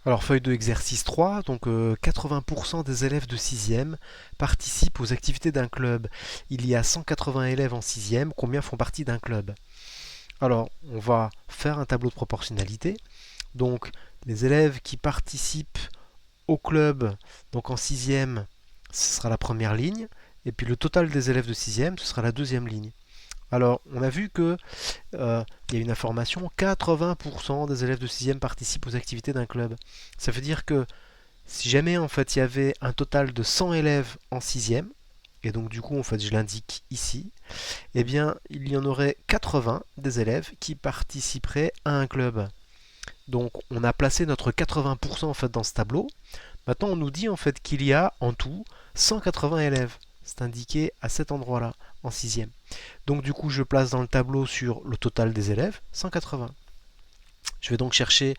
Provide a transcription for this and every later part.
Alors feuille de exercice 3, donc 80% des élèves de 6e participent aux activités d'un club. Il y a 180 élèves en 6e, combien font partie d'un club? Alors on va faire un tableau de proportionnalité. Donc les élèves qui participent au club, donc en 6e, ce sera la première ligne, et puis le total des élèves de 6e, ce sera la deuxième ligne. Alors, on a vu que il y a une information, 80% des élèves de 6e participent aux activités d'un club. Ça veut dire que si jamais en fait il y avait un total de 100 élèves en 6e, et donc du coup en fait je l'indique ici, eh bien il y en aurait 80 des élèves qui participeraient à un club. Donc on a placé notre 80% en fait dans ce tableau. Maintenant on nous dit en fait qu'il y a en tout 180 élèves. C'est indiqué à cet endroit-là, en 6e. Donc du coup, je place dans le tableau sur le total des élèves, 180. Je vais donc chercher,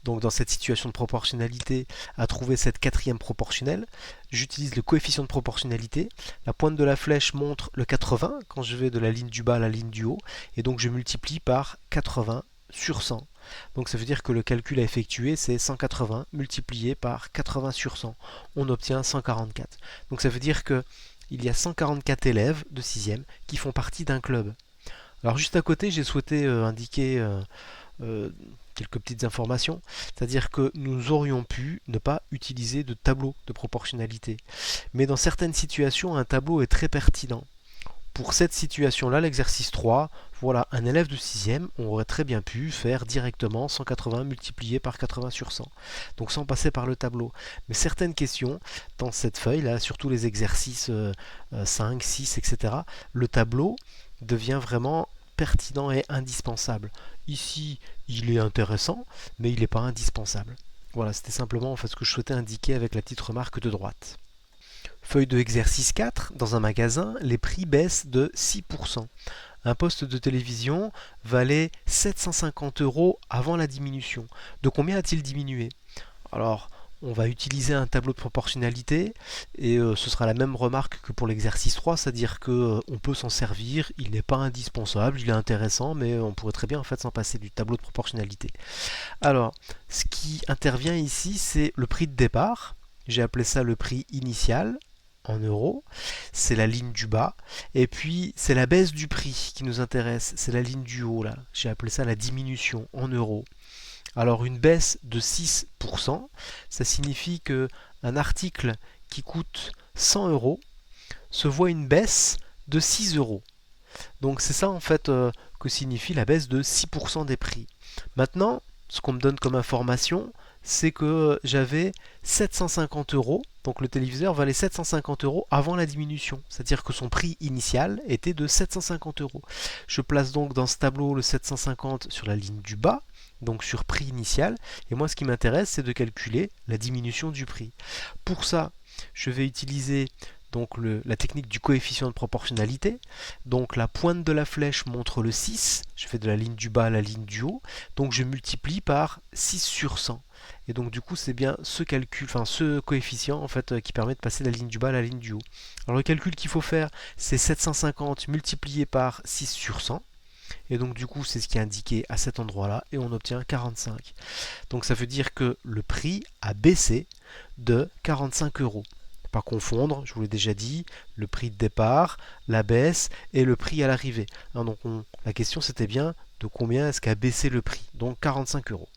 donc dans cette situation de proportionnalité, à trouver cette quatrième proportionnelle. J'utilise le coefficient de proportionnalité. La pointe de la flèche montre le 80 quand je vais de la ligne du bas à la ligne du haut. Et donc je multiplie par 80 sur 100. Donc ça veut dire que le calcul à effectuer, c'est 180 multiplié par 80 sur 100. On obtient 144. Donc ça veut dire que il y a 144 élèves de 6e qui font partie d'un club. Alors juste à côté, j'ai souhaité indiquer euh, quelques petites informations, c'est-à-dire que nous aurions pu ne pas utiliser de tableau de proportionnalité. Mais dans certaines situations, un tableau est très pertinent. Pour cette situation-là, l'exercice 3, voilà, un élève de 6e, on aurait très bien pu faire directement 180 multiplié par 80 sur 100, donc sans passer par le tableau. Mais certaines questions, dans cette feuille-là, surtout les exercices 5, 6, etc., le tableau devient vraiment pertinent et indispensable. Ici, il est intéressant, mais il n'est pas indispensable. Voilà, c'était simplement en fait ce que je souhaitais indiquer avec la petite remarque de droite. Feuille de exercice 4, dans un magasin, les prix baissent de 6%. Un poste de télévision valait 750 euros avant la diminution. De combien a-t-il diminué? Alors, on va utiliser un tableau de proportionnalité et ce sera la même remarque que pour l'exercice 3, c'est-à-dire que on peut s'en servir, il n'est pas indispensable, il est intéressant, mais on pourrait très bien en fait s'en passer du tableau de proportionnalité. Alors, ce qui intervient ici, c'est le prix de départ. J'ai appelé ça le prix initial en euros, c'est la ligne du bas, et puis c'est la baisse du prix qui nous intéresse, c'est la ligne du haut là, j'ai appelé ça la diminution en euros. Alors une baisse de 6%, ça signifie que un article qui coûte 100 euros se voit une baisse de 6 euros. Donc c'est ça en fait que signifie la baisse de 6% des prix. Maintenant, ce qu'on me donne comme information, c'est que j'avais 750 euros, donc le téléviseur valait 750 euros avant la diminution, c'est-à-dire que son prix initial était de 750 euros. Je place donc dans ce tableau le 750 sur la ligne du bas, donc sur prix initial, et moi ce qui m'intéresse c'est de calculer la diminution du prix. Pour ça, je vais utiliser donc la technique du coefficient de proportionnalité. Donc la pointe de la flèche montre le 6, je fais de la ligne du bas à la ligne du haut, donc je multiplie par 6 sur 100. Et donc du coup c'est bien ce calcul, enfin ce coefficient en fait qui permet de passer de la ligne du bas à la ligne du haut. Alors le calcul qu'il faut faire, c'est 750 multiplié par 6 sur 100. Et donc du coup c'est ce qui est indiqué à cet endroit là et on obtient 45. Donc ça veut dire que le prix a baissé de 45 euros. Pas confondre, je vous l'ai déjà dit, le prix de départ, la baisse et le prix à l'arrivée. Donc la question c'était bien de combien est-ce qu'a baissé le prix. Donc 45 euros.